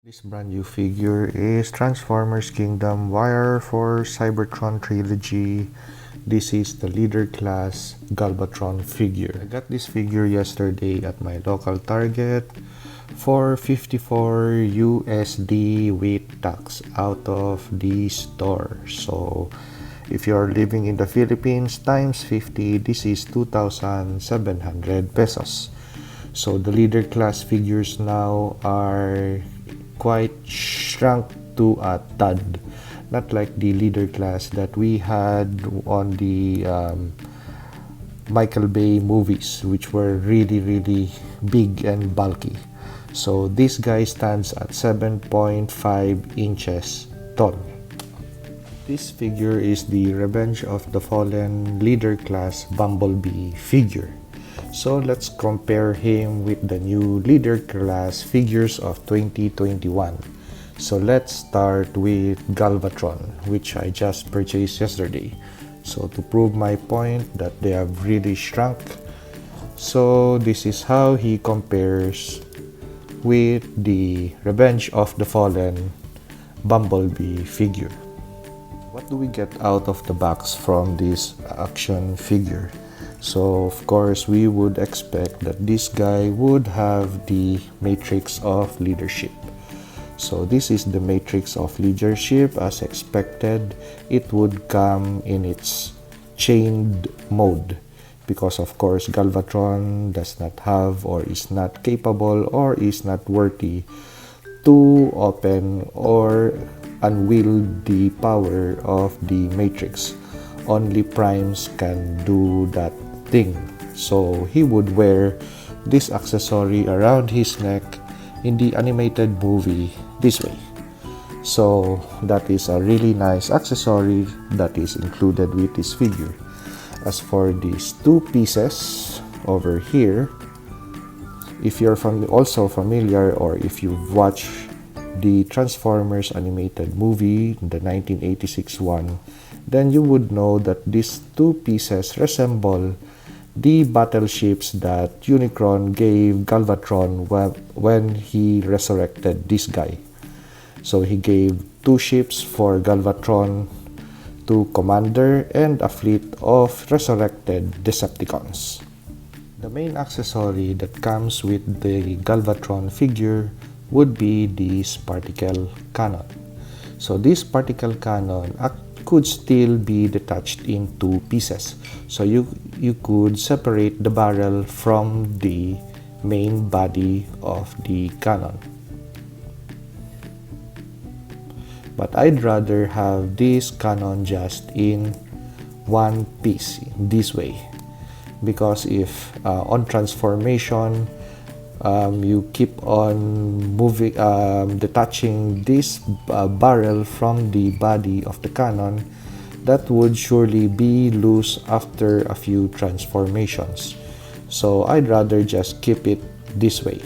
This brand new figure is Transformers Kingdom Wire for Cybertron Trilogy. This is the leader class Galvatron figure. I got this figure yesterday at my local Target for 54 USD with tax out of the store. So if you're living in the Philippines times 50, this is 2,700 pesos. So the leader class figures now are quite shrunk to a tad, not like the leader class that we had on the Michael Bay movies, which were really big and bulky. So this guy stands at 7.5 inches tall. This figure is the Revenge of the Fallen leader class Bumblebee figure. So let's compare him with the new leader class figures of 2021. So let's start with Galvatron, which I just purchased yesterday. So to prove my point that they have really shrunk, so this is how he compares with the Revenge of the Fallen Bumblebee figure. What do we get out of the box from this action figure? So of course we would expect that this guy would have the matrix of leadership. So this is the matrix of leadership. As expected, it would come in its chained mode because of course Galvatron does not have or is not capable or is not worthy to open or unwield the power of the matrix. Only primes can do that thing. So he would wear this accessory around his neck in the animated movie this way. So that is a really nice accessory that is included with this figure. As for these two pieces over here, if you're also familiar or if you've watched the Transformers animated movie, the 1986 one, then you would know that these two pieces resemble the battleships that Unicron gave Galvatron when he resurrected this guy. So he gave two ships for Galvatron to commander and a fleet of resurrected Decepticons. The main accessory that comes with the Galvatron figure would be this particle cannon. So this particle cannon could still be detached in two pieces. So you could separate the barrel from the main body of the cannon. But I'd rather have this cannon just in one piece this way, because if on transformation you keep on moving, detaching this barrel from the body of the cannon, that would surely be loose after a few transformations. So I'd rather just keep it this way.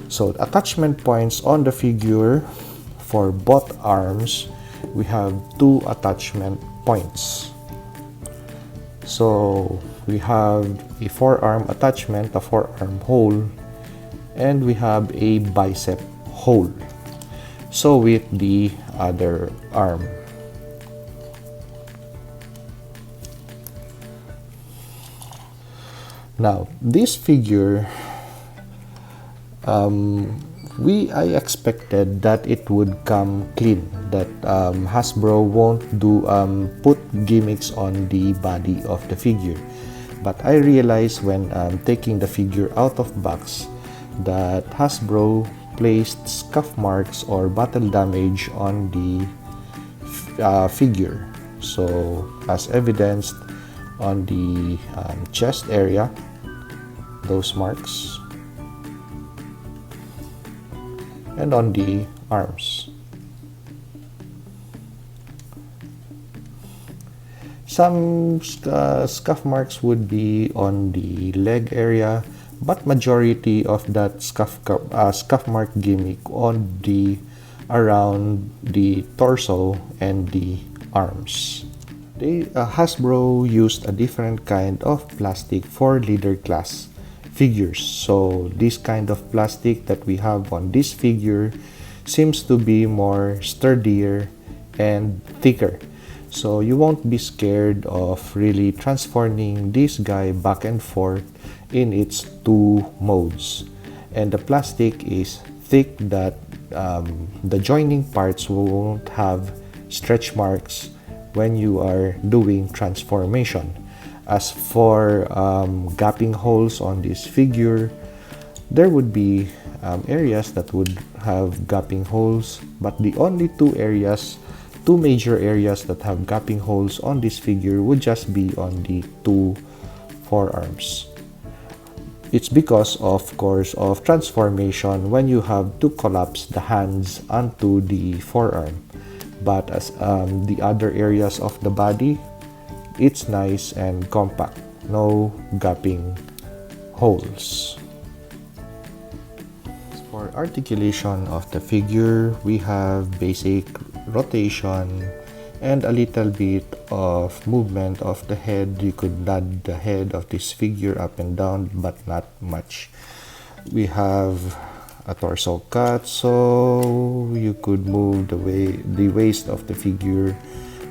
So attachment points on the figure for both arms, we have two attachment points. So we have a forearm attachment, a forearm hole, and we have a bicep hole. So with the other arm. Now this figure, I expected that it would come clean, that Hasbro won't do put gimmicks on the body of the figure. But I realized when taking the figure out of box that Hasbro placed scuff marks or battle damage on the figure. So as evidenced on the chest area, those marks, and on the arms. Some scuff marks would be on the leg area, but majority of that scuff mark gimmick on the around the torso and the arms. Hasbro used a different kind of plastic for leader class figures. So this kind of plastic that we have on this figure seems to be more sturdier and thicker. So you won't be scared of really transforming this guy back and forth in its two modes. And the plastic is thick that the joining parts won't have stretch marks when you are doing transformation. As for gapping holes on this figure, there would be areas that would have gapping holes, but the only two major areas that have gapping holes on this figure would just be on the two forearms. It's because, of course, of transformation when you have to collapse the hands onto the forearm. But as the other areas of the body, it's nice and compact, no gapping holes. For articulation of the figure, we have basic rotation and a little bit of movement of the head. You could nod the head of this figure up and down, but not much. We have a torso cut, so you could move the waist of the figure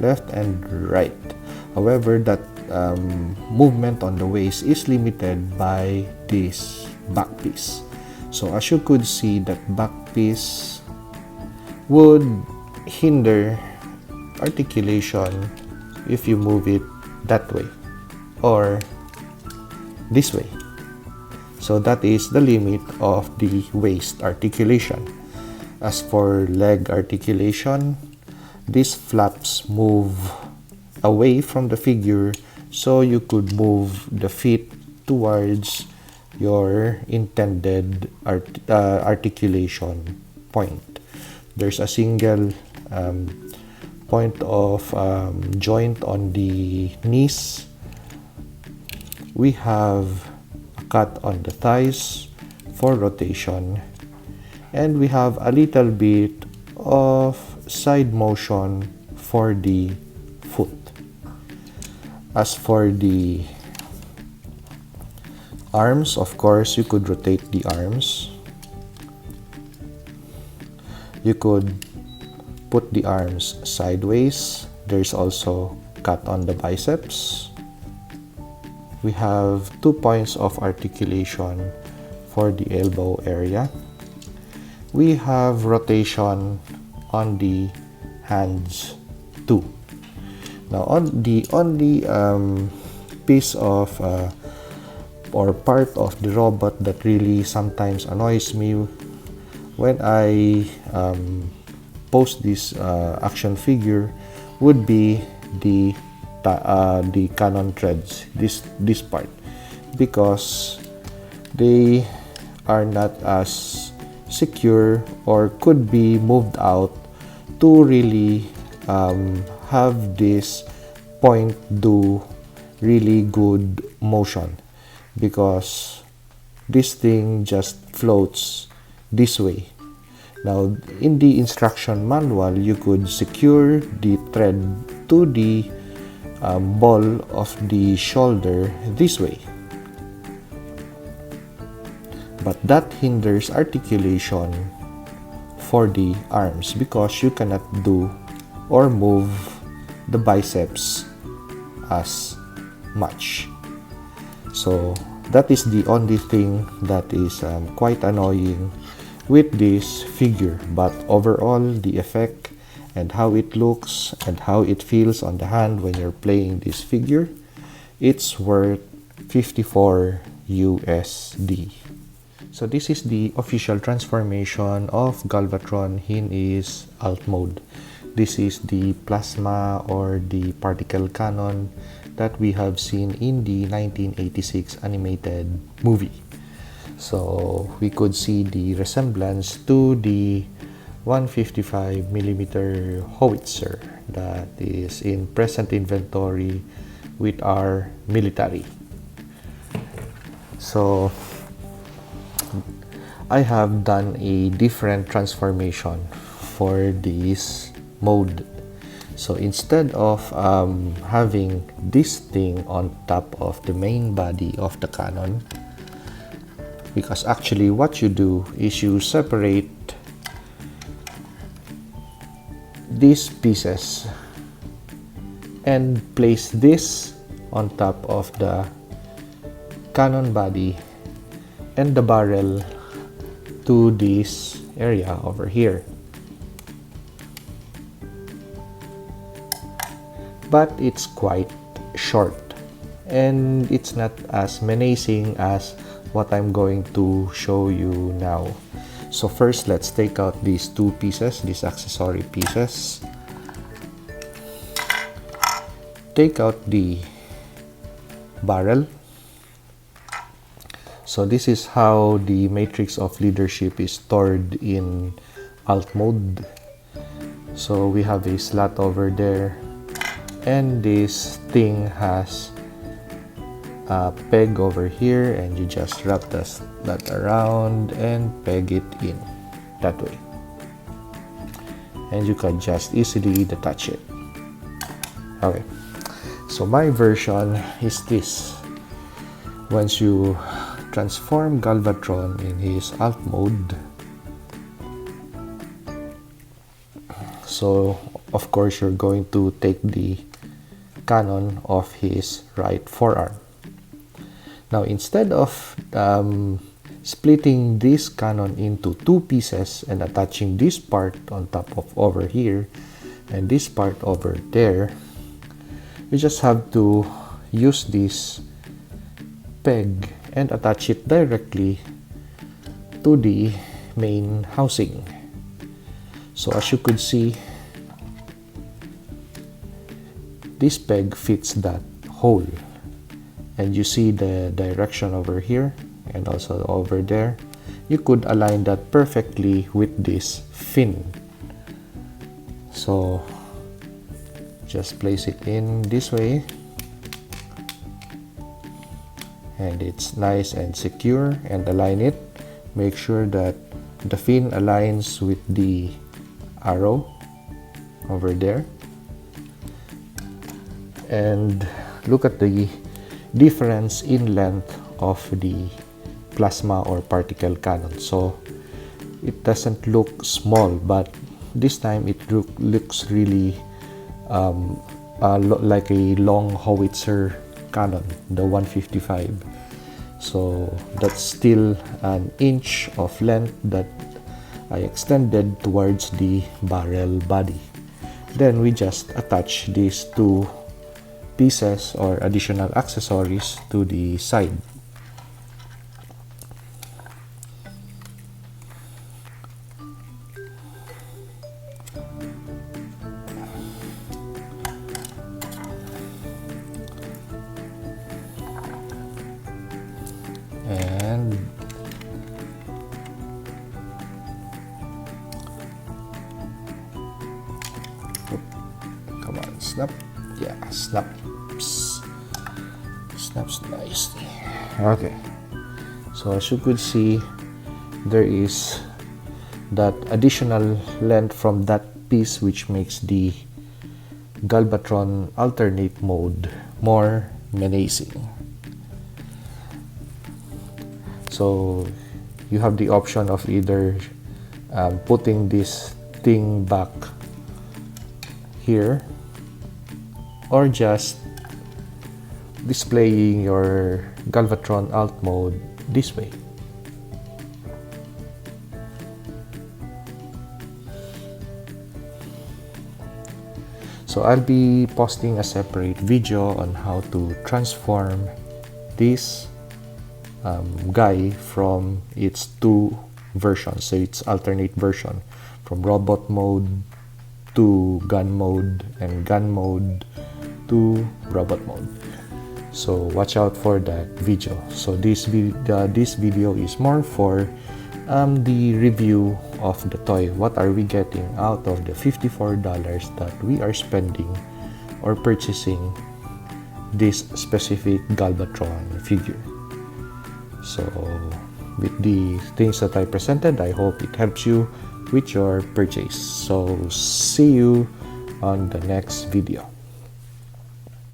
left and right. However, that movement on the waist is limited by this back piece. So as you could see, that back piece would hinder articulation if you move it that way or this way. So that is the limit of the waist articulation. As for leg articulation, these flaps move away from the figure, so you could move the feet towards your intended articulation point. There's a single point of joint on the knees. We have a cut on the thighs for rotation, and we have a little bit of side motion for the foot. As for the arms, of course, you could rotate the arms. You could put the arms sideways. There's also cut on the biceps. We have 2 points of articulation for the elbow area. We have rotation on the hands too. Now, on the only piece of or part of the robot that really sometimes annoys me when I post this action figure would be the cannon threads, this part, because they are not as secure or could be moved out to really have this point do really good motion, because this thing just floats this way. Now, in the instruction manual, you could secure the thread to the ball of the shoulder this way, but that hinders articulation for the arms because you cannot do or move the biceps as much. So that is the only thing that is quite annoying with this figure, but overall the effect and how it looks and how it feels on the hand when you're playing this figure, it's worth 54 USD. So this is the official transformation of Galvatron in his alt mode. This is the plasma or the particle cannon that we have seen in the 1986 animated movie. So we could see the resemblance to the 155mm howitzer that is in present inventory with our military. So I have done a different transformation for this mode. So instead of having this thing on top of the main body of the cannon, because actually what you do is you separate these pieces and place this on top of the cannon body and the barrel to this area over here. But it's quite short and it's not as menacing as what I'm going to show you now. So first, let's take out these two pieces, these accessory pieces. Take out the barrel. So this is how the matrix of leadership is stored in alt mode. So we have a slot over there, and this thing has a peg over here, and you just wrap that around and peg it in that way, and you can just easily detach it. Okay, so my version is this. Once you transform Galvatron in his alt mode, so of course you're going to take the cannon off his right forearm. Now, instead of splitting this cannon into two pieces and attaching this part on top of over here and this part over there, you just have to use this peg and attach it directly to the main housing. So as you could see, this peg fits that hole, and you see the direction over here and also over there. You could align that perfectly with this fin. So just place it in this way, and it's nice and secure, and align it. Make sure that the fin aligns with the arrow over there, and look at the difference in length of the plasma or particle cannon. So it doesn't look small, but this time it looks really like a long howitzer cannon, the 155. So that's still an inch of length that I extended towards the barrel body. Then we just attach these two pieces or additional accessories to the side. And come on, snap. Yeah, snaps nicely. Okay, so as you could see, there is that additional length from that piece, which makes the Galvatron alternate mode more menacing. So you have the option of either putting this thing back here, or just displaying your Galvatron alt mode this way. So I'll be posting a separate video on how to transform this guy from its two versions, so its alternate version, from robot mode to gun mode and gun mode to robot mode. So watch out for that video. So this video is more for the review of the toy. What are we getting out of the $54 that we are spending or purchasing this specific Galvatron figure? So with the things that I presented, I hope it helps you with your purchase. So see you on the next video.